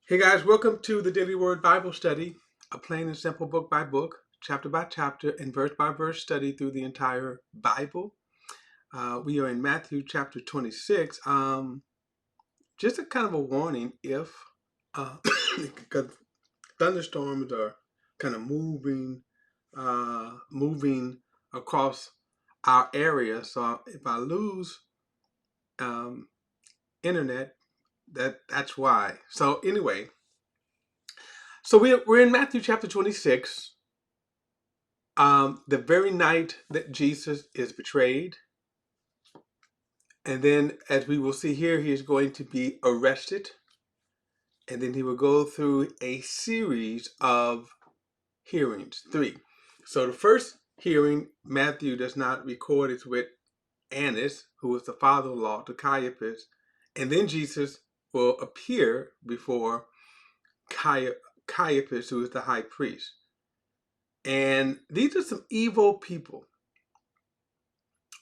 Hey guys, welcome to the Daily Word Bible Study, a plain and simple book by book, chapter by chapter, and verse by verse study through the entire Bible. We are in Matthew chapter 26. Just a kind of a warning if because thunderstorms are kind of moving across our area. So if I lose um, internet, that's why. So anyway, so we're in Matthew chapter 26. The very night that Jesus is betrayed, and then as we will see here, he is going to be arrested, and then he will go through a series of hearings, three. So the first hearing, Matthew does not record, is with Annas, who was the father-in-law to Caiaphas, and then Jesus will appear before Caiaphas, who is the high priest. And these are some evil people.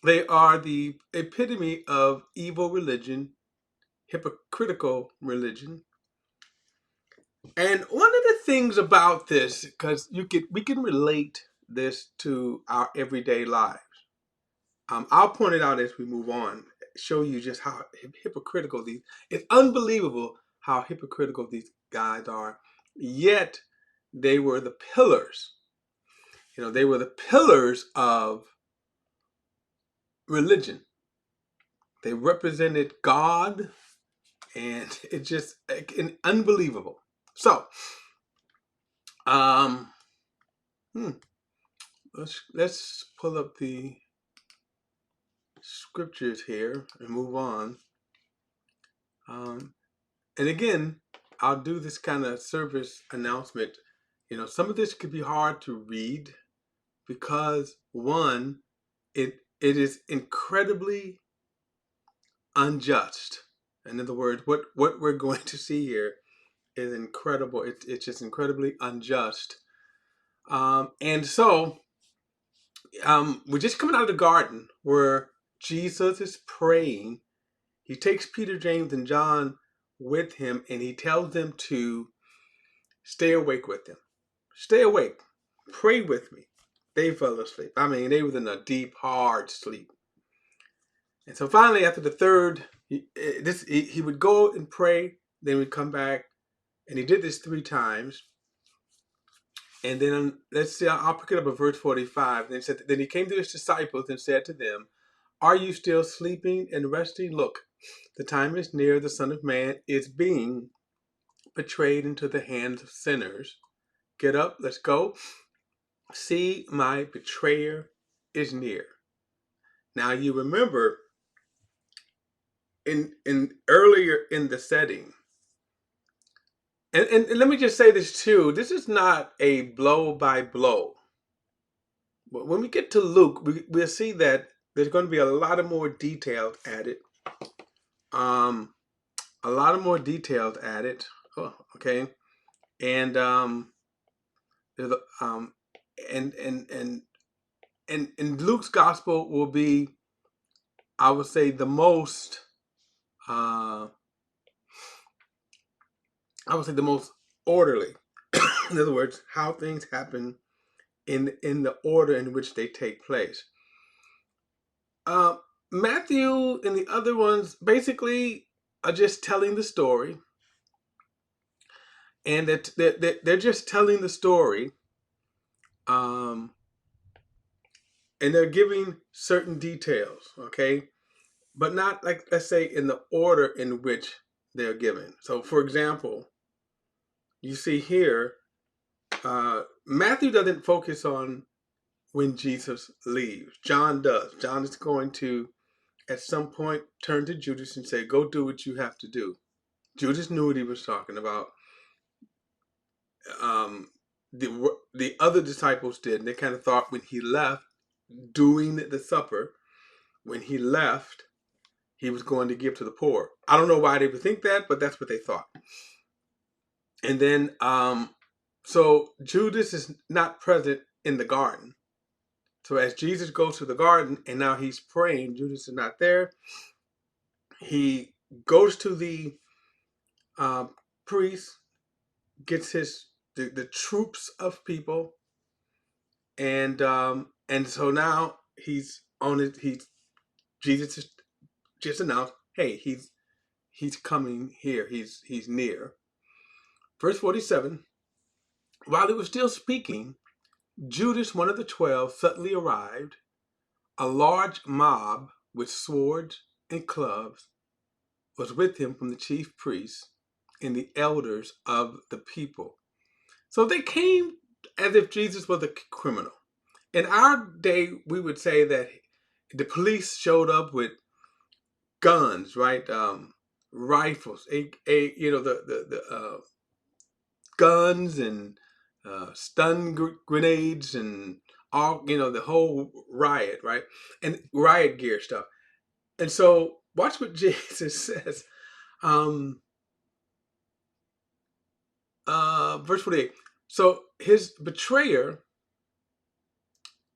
They are the epitome of evil religion, hypocritical religion. And one of the things about this, because we can relate this to our everyday lives. I'll point it out as we move on, show you just how hypocritical these. It's unbelievable how hypocritical these guys are. Yet they were the pillars. They were the pillars of religion. They represented God, and it's just unbelievable. So, um, let's pull up the scriptures here and move on. And again, I'll do this kind of service announcement. Some of this could be hard to read because one, it is incredibly unjust. In other words, what we're going to see here is incredible. It's just incredibly unjust. And so we're just coming out of the garden where Jesus is praying. He takes Peter, James, and John with him, and he tells them to stay awake with him. Stay awake. Pray with me. They fell asleep. I mean, they were in a deep, hard sleep. And so finally, after the third, he would go and pray, then we'd come back, and he did this 3 times. And then let's see, I'll pick it up at verse 45. Then he came to his disciples and said to them, "Are you still sleeping and resting? Look, the time is near. The Son of Man is being betrayed into the hands of sinners. Get up, let's go. See, my betrayer is near." Now you remember in earlier in the setting, and let me just say this too, this is not a blow by blow. But when we get to Luke, we'll see that there's going to be a lot of more details added. A lot of more details added. Oh, okay. And there's and Luke's gospel will be, I would say, the most orderly. In other words, how things happen in the order in which they take place. Matthew and the other ones basically are just telling the story, and they're just telling the story, and they're giving certain details, okay, but not, like, let's say, in the order in which they're given. So, for example, you see here, Matthew doesn't focus on when Jesus leaves. John does. John is going to, at some point, turn to Judas and say, "Go do what you have to do." Judas knew what he was talking about. The other disciples did. And they kind of thought when he left, doing the supper, when he left, he was going to give to the poor. I don't know why they would think that, but that's what they thought. And then, so Judas is not present in the garden. So as Jesus goes to the garden and now he's praying, Judas is not there. He goes to the priest gets the troops of people, and so now he's on it. Jesus just announced, hey, he's coming here. He's near. Verse 47. While he was still speaking, Judas, one of the 12, suddenly arrived. A large mob with swords and clubs was with him from the chief priests and the elders of the people. So they came as if Jesus was a criminal. In our day, we would say that the police showed up with guns, right? Rifles, the guns and stun grenades and all, the whole riot, right? And riot gear stuff. And so watch what Jesus says. Verse 48. So his betrayer,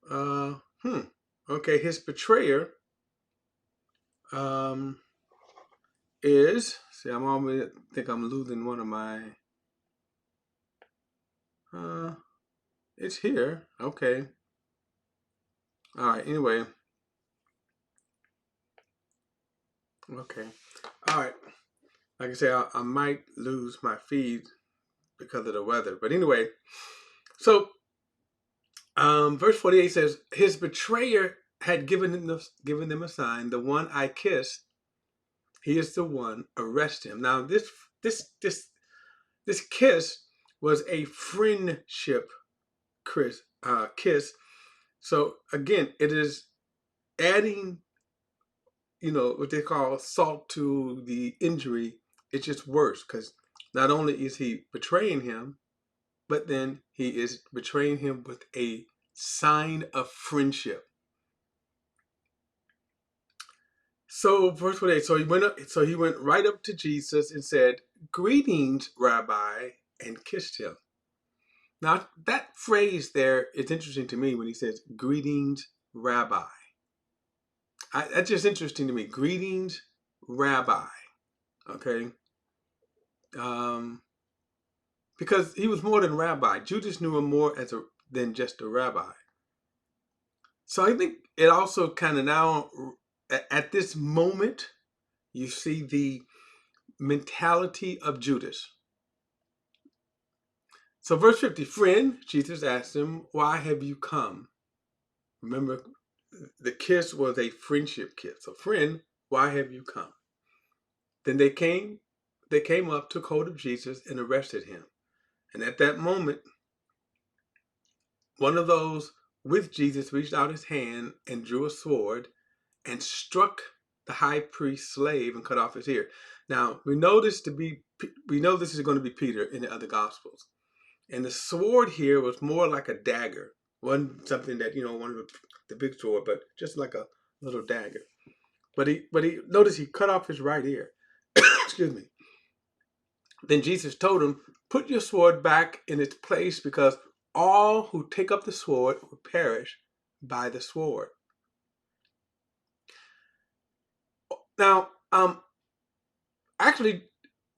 uh, hmm, okay, his betrayer um, see, I'm always think I'm losing one of my, uh, it's here. Okay. All right. Anyway. Okay. All right. Like I say, I might lose my feed because of the weather. But anyway, so verse 48 says, his betrayer had given them a sign. The one I kissed, he is the one. Arrest him. Now this kiss was a friendship kiss. So again, it is adding, what they call salt to the injury. It's just worse because not only is he betraying him, but then he is betraying him with a sign of friendship. So verse 48, so he went right up to Jesus and said, "Greetings, Rabbi," and kissed him. Now that phrase there is interesting to me when he says, "Greetings, Rabbi." That's just interesting to me. Greetings, Rabbi. Okay. Um, because he was more than rabbi. Judas knew him more than just a rabbi. So I think it also kind of now, at this moment, you see the mentality of Judas. So verse 50, friend, Jesus asked him, why have you come? Remember, the kiss was a friendship kiss. So friend, why have you come? Then they came up, took hold of Jesus and arrested him. And at that moment, one of those with Jesus reached out his hand and drew a sword and struck the high priest's slave and cut off his ear. Now we know this is going to be Peter in the other Gospels, and the sword here was more like a dagger, wasn't something that one of the big sword, but just like a little dagger. But he notice he cut off his right ear. Excuse me. Then Jesus told him, "Put your sword back in its place, because all who take up the sword will perish by the sword." Now, actually,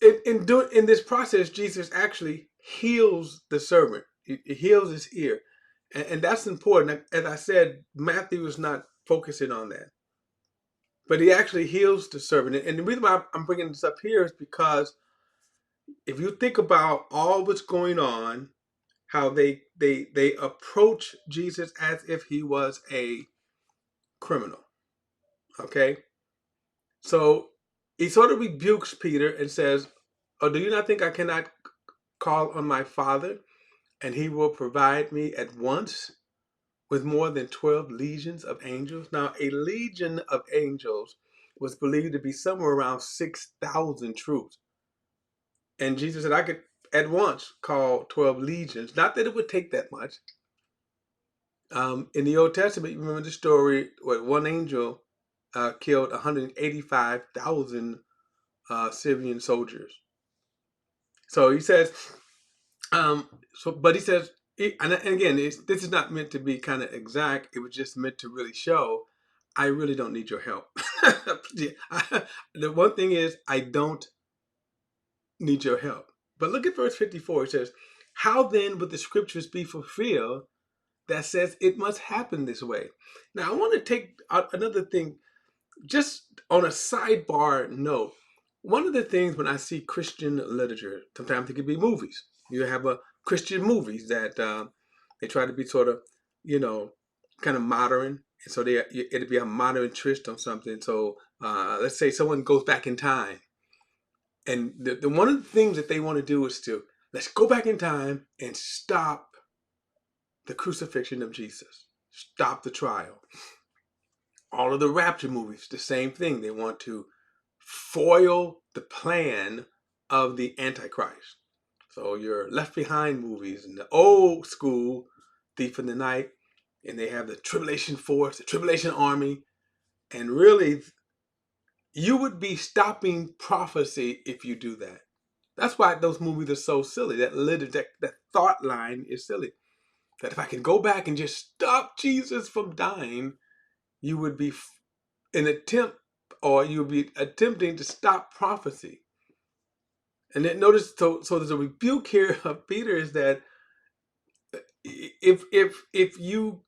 in this process, Jesus actually heals the servant. He heals his ear, and that's important. As I said, Matthew is not focusing on that, but he actually heals the servant. And the reason why I'm bringing this up here is because if you think about all what's going on, how they approach Jesus as if he was a criminal. Okay, so he sort of rebukes Peter and says, "Oh, do you not think I cannot call on my Father, and he will provide me at once with more than 12 legions of angels?" Now, a legion of angels was believed to be somewhere around 6,000 troops. And Jesus said, I could at once call 12 legions. Not that it would take that much. In the Old Testament, you remember the story where one angel killed 185,000 Syrian soldiers. So he says, but he says, and again, this is not meant to be kind of exact. It was just meant to really show, I really don't need your help. The one thing is, I don't need your help. But look at verse 54. It says, how then would the scriptures be fulfilled that says it must happen this way? Now, I want to take another thing, just on a sidebar note. One of the things when I see Christian literature, sometimes it could be movies. You have a Christian movies that they try to be sort of, you know, kind of modern. And so it'd be a modern twist on something. So let's say someone goes back in time. And the one of the things that they want to do is to, let's go back in time and stop the crucifixion of Jesus. Stop the trial. All of the rapture movies, the same thing. They want to foil the plan of the Antichrist. So your Left Behind movies and the old school Thief in the Night, and they have the Tribulation Force, the Tribulation Army, and really, you would be stopping prophecy if you do that. That's why those movies are so silly. That thought line is silly. That if I can go back and just stop Jesus from dying, you would be you would be attempting to stop prophecy. And then notice, so there's a rebuke here of Peter is that if you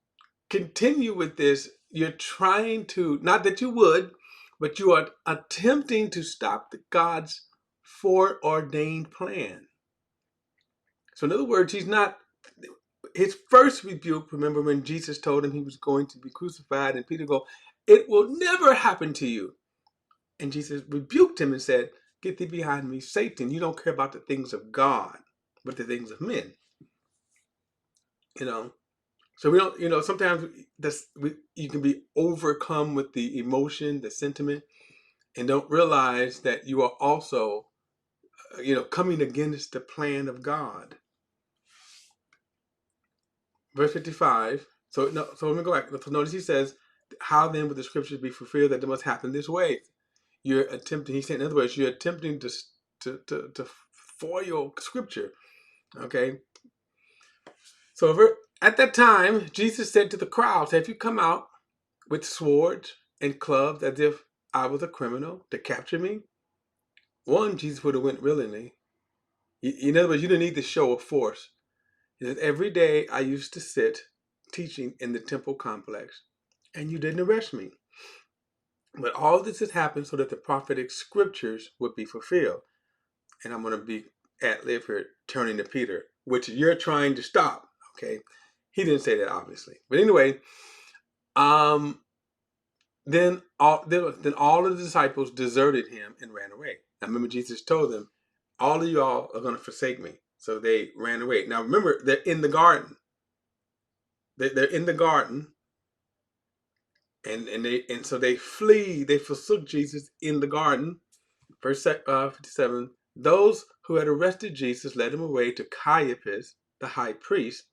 continue with this, you're trying to, not that you would, but you are attempting to stop God's foreordained plan. So in other words, his first rebuke, remember when Jesus told him he was going to be crucified, and Peter go, it will never happen to you. And Jesus rebuked him and said, get thee behind me, Satan. You don't care about the things of God, but the things of men. You know, so we don't, sometimes you can be overcome with the emotion, the sentiment, and don't realize that you are also, coming against the plan of God. Verse 55. So let me go back. So notice he says, how then would the scriptures be fulfilled that it must happen this way? You're attempting, he's saying, in other words, you're attempting to foil scripture. Okay. So at that time, Jesus said to the crowds, have you come out with swords and clubs as if I was a criminal to capture me? One, Jesus would have went willingly. In other words, you didn't need the show of force. He said, every day I used to sit teaching in the temple complex, and you didn't arrest me. But all this has happened so that the prophetic scriptures would be fulfilled. And I'm going to be ad-lib here, turning to Peter, which you're trying to stop. Okay. He didn't say that, obviously. But anyway, then all of the disciples deserted him and ran away. Now remember, Jesus told them, all of y'all are going to forsake me. So they ran away. Now remember, they're in the garden. They're in the garden. And so they flee. They forsook Jesus in the garden. Verse 57. Those who had arrested Jesus led him away to Caiaphas, the high priest,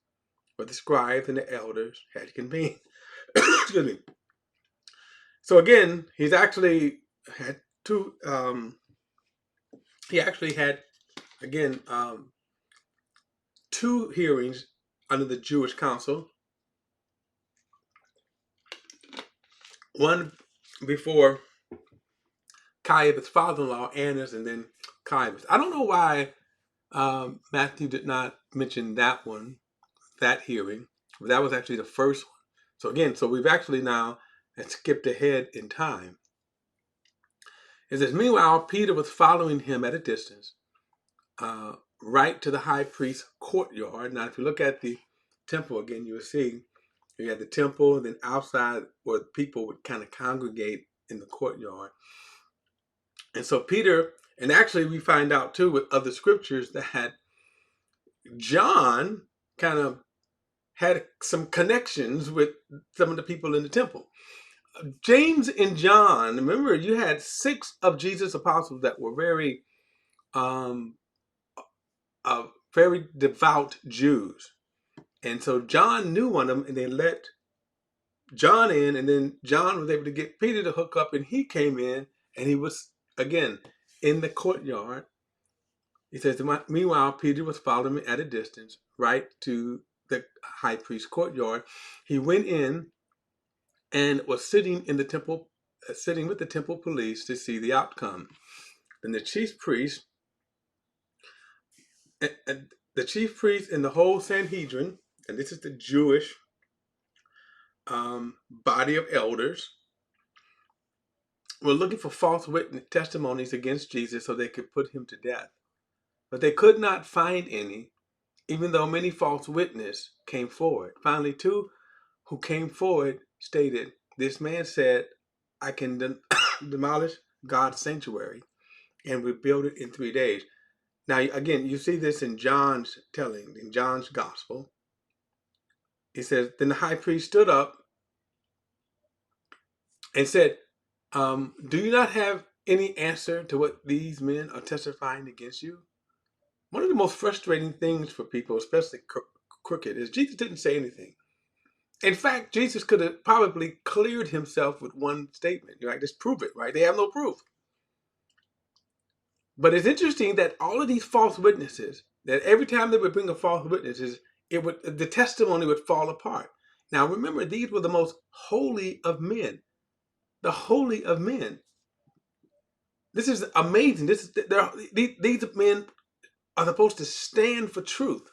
where the scribes and the elders had convened. Excuse me. So again, he's actually had two. He actually had again two hearings under the Jewish council. One before Caiaphas' father-in-law, Annas, and then Caiaphas. I don't know why Matthew did not mention that one, that hearing. But that was actually the first one. So again, we've actually now skipped ahead in time. It says, meanwhile, Peter was following him at a distance, right to the high priest's courtyard. Now, if you look at the temple again, you will see you had the temple, and then outside where people would kind of congregate in the courtyard. And so Peter, and actually we find out too with other scriptures that John kind of had some connections with some of the people in the temple. James and John, remember, you had 6 of Jesus' apostles that were very devout Jews. And so John knew one of them, and they let John in, and then John was able to get Peter to hook up, and he came in, and he was, again, in the courtyard. He says, meanwhile, Peter was following at a distance, right to the high priest's courtyard. He went in and was sitting in the temple, sitting with the temple police to see the outcome. And the chief priest and the chief priest and the whole Sanhedrin, and this is the Jewish body of elders, were looking for false witness testimonies against Jesus so they could put him to death. But they could not find any, even though many false witnesses came forward. Finally, two who came forward stated, "This man said, I can demolish God's sanctuary and rebuild it in 3 days." Now, again, you see this in John's telling, in John's gospel. He says, then the high priest stood up and said, do you not have any answer to what these men are testifying against you? One of the most frustrating things for people, especially crooked, is Jesus didn't say anything. In fact, Jesus could have probably cleared himself with one statement. You're like, just prove it, right? They have no proof. But it's interesting that all of these false witnesses, that every time they would bring a false witnesses, the testimony would fall apart. Now remember, these were the most holy of men. The holy of men. This is amazing. These men are supposed to stand for truth.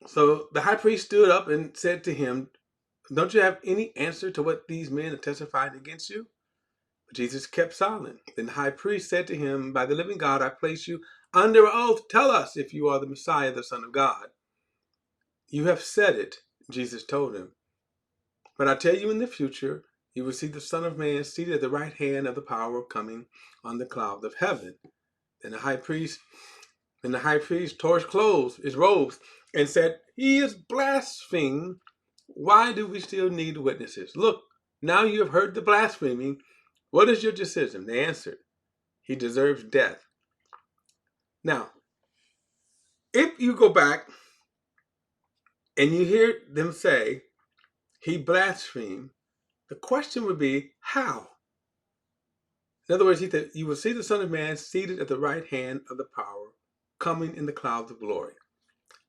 So the high priest stood up and said to him, don't you have any answer to what these men are testifying against you? But Jesus kept silent. Then the high priest said to him, by the living God, I place you under oath. Tell us if you are the Messiah, the Son of God. You have said it, Jesus told him. But I tell you, in the future, you will see the Son of Man seated at the right hand of the power coming on the clouds of heaven. Then the high priest tore his clothes, his robes, and said, he is blaspheming. Why do we still need witnesses? Look, now you have heard the blaspheming. What is your decision? They answered, he deserves death. Now, if you go back and you hear them say, he blasphemed, the question would be, how? In other words, he said, you will see the Son of Man seated at the right hand of the power, coming in the clouds of glory.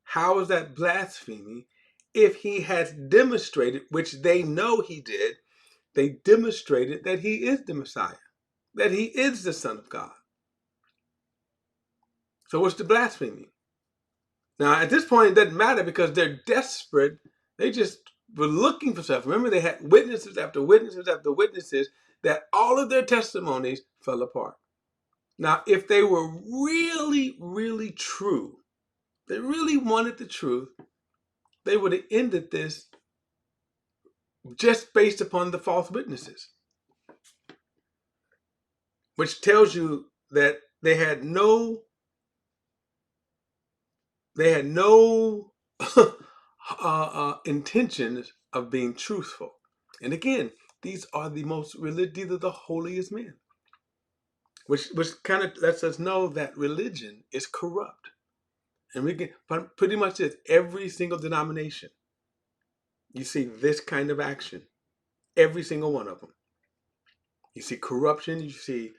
How is that blasphemy if he has demonstrated, which they know he did, they demonstrated that he is the Messiah, that he is the Son of God. So what's the blasphemy? Now, at this point, it doesn't matter because they're desperate. They just were looking for stuff. Remember, they had witnesses after witnesses after witnesses that all of their testimonies fell apart. Now, if they were really, really true, they really wanted the truth, they would have ended this just based upon the false witnesses, which tells you that they had no intentions of being truthful. And again, these are the these are the holiest men, which kind of lets us know that religion is corrupt. And we can pretty much is every single denomination. You see this kind of action, every single one of them. You see corruption. You see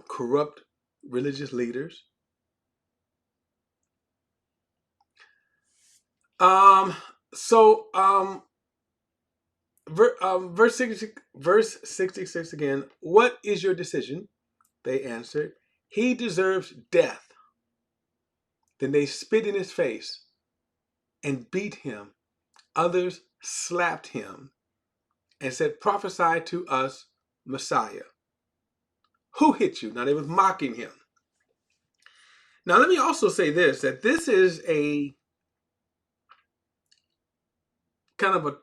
corrupt religious leaders. So verse 66 again. What is your decision? They answered, he deserves death. Then they spit in his face and beat him. Others slapped him and said, prophesy to us, Messiah. Who hit you? Now they was mocking him. Now let me also say this, that this is a kind of a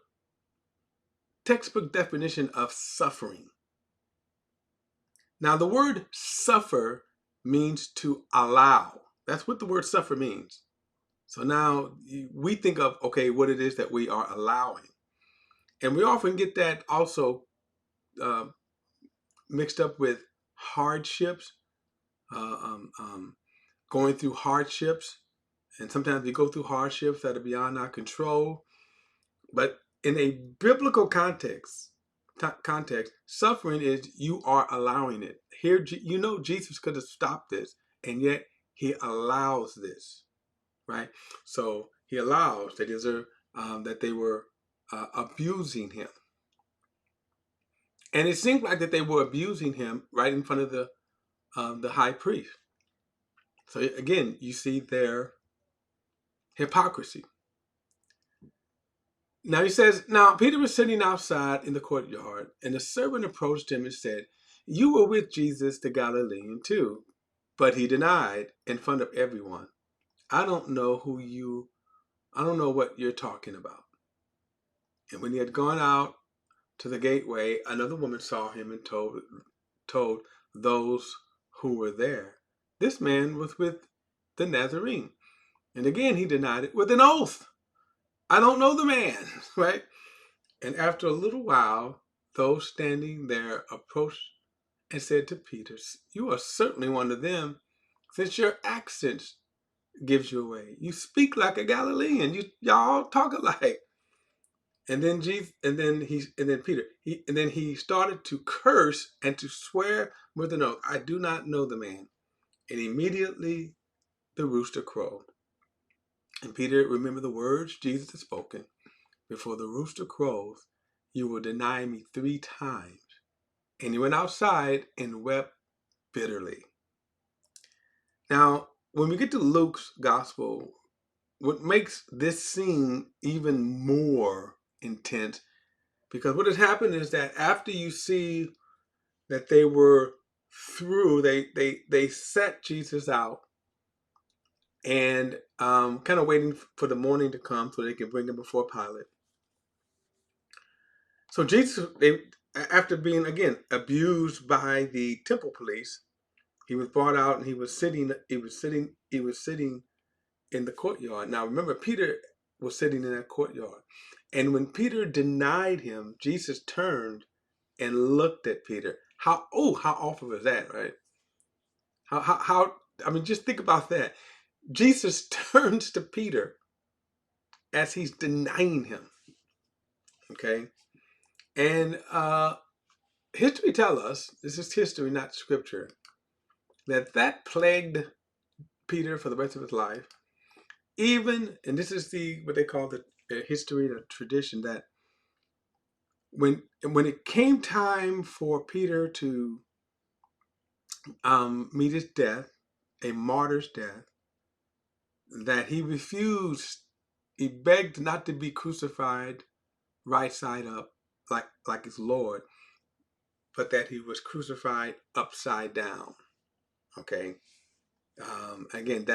textbook definition of suffering. Now the word suffer means to allow. That's what the word suffer means. So now we think of, okay, what it is that we are allowing. And we often get that also mixed up with hardships, going through hardships. And sometimes we go through hardships that are beyond our control. But in a biblical context, suffering is you are allowing it. Here, Jesus could have stopped this, and yet he allows this, right? So he allows that they were abusing him. And it seemed like that they were abusing him right in front of the high priest. So again, you see their hypocrisy. Now he says, now Peter was sitting outside in the courtyard, and a servant approached him and said, "You were with Jesus the Galilean too." But he denied in front of everyone, "I don't know I don't know what you're talking about." And when he had gone out to the gateway, another woman saw him and told those who were there, "This man was with the Nazarene." And again he denied it with an oath, "I don't know the man," right? And after a little while, those standing there approached and said to Peter, "You are certainly one of them, since your accent gives you away. You speak like a Galilean. Y'all talk alike." And then he started to curse and to swear with an oath, "I do not know the man." And immediately the rooster crowed. And Peter remembered the words Jesus had spoken, "Before the rooster crows, you will deny me 3 times." And he went outside and wept bitterly. Now, when we get to Luke's gospel, what makes this scene even more intense, because what has happened is that after you see that they were through, they set Jesus out and kind of waiting for the morning to come so they can bring him before Pilate. So Jesus, after being again abused by the temple police, he was brought out and he was sitting in the courtyard. Now remember, Peter was sitting in that courtyard. And when Peter denied him, Jesus turned and looked at Peter. How awful is that, right? How I mean, just think about that. Jesus turns to Peter as he's denying him. Okay? And history tells us, this is history, not scripture, that plagued Peter for the rest of his life. Even, and this is what they call the history, the tradition, that when it came time for Peter to meet his death, a martyr's death, that he refused. He begged not to be crucified right side up like his Lord, but that he was crucified upside down. Okay. Again,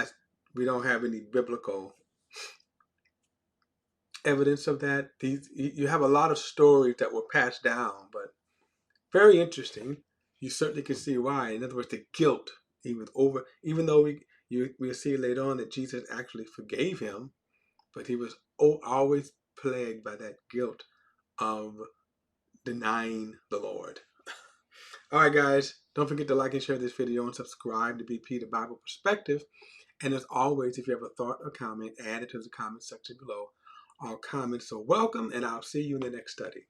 we don't have any biblical evidence of that. You have a lot of stories that were passed down, but very interesting. You certainly can see why. In other words, the guilt. He was over, even though we'll see later on that Jesus actually forgave him, but he was always plagued by that guilt of denying the Lord. All right, guys, don't forget to like and share this video and subscribe to BP the Bible Perspective. And as always, if you have a thought or comment, add it to the comment section below. All comments are welcome, and I'll see you in the next study.